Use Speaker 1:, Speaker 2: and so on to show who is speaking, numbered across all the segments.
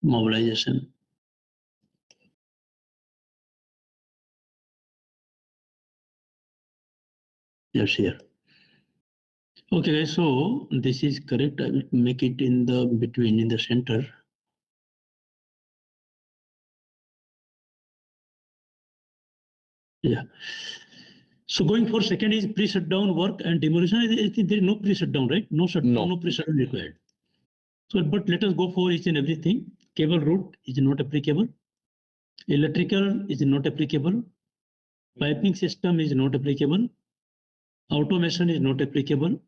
Speaker 1: mobilization. Yes, here. Okay, guys, so this is correct. I will make it in the between, in the center. Yeah. So going for second is pre-shutdown work and demolition. I think there is no pre-shutdown, right? No shutdown, no pre-shutdown required. So, but let us go for each and everything. Cable route is not applicable. Electrical is not applicable. Piping system is not applicable. Automation is not applicable.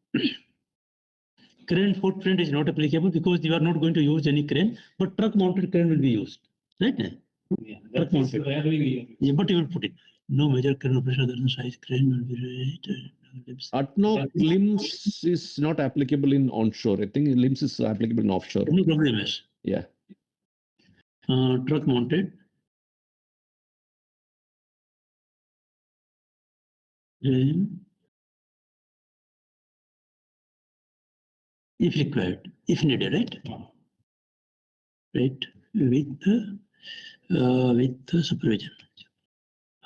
Speaker 1: Crane footprint is not applicable because you are not going to use any crane, but truck mounted crane will be used. Right?
Speaker 2: Yeah,
Speaker 1: Truck mounted. Yeah, but you will put it. No major crane operation other than size crane will be rated.
Speaker 3: No, limbs is not applicable in onshore. I think limbs is applicable in offshore.
Speaker 1: No problem, yes.
Speaker 3: Yeah.
Speaker 1: Truck mounted. If required, if needed, right? Right, with the supervision,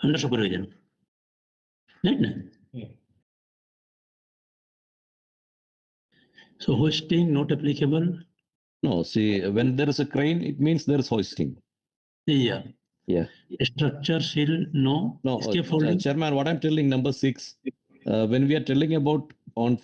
Speaker 1: under supervision, right?
Speaker 2: Yeah.
Speaker 1: So hoisting not applicable.
Speaker 3: No, see, when there is a crane, it means there is hoisting.
Speaker 1: Yeah.
Speaker 3: Yeah.
Speaker 1: Structure seal, no.
Speaker 3: No,
Speaker 1: Escape holding.
Speaker 3: Chairman, what I'm telling number 6, when we are telling about on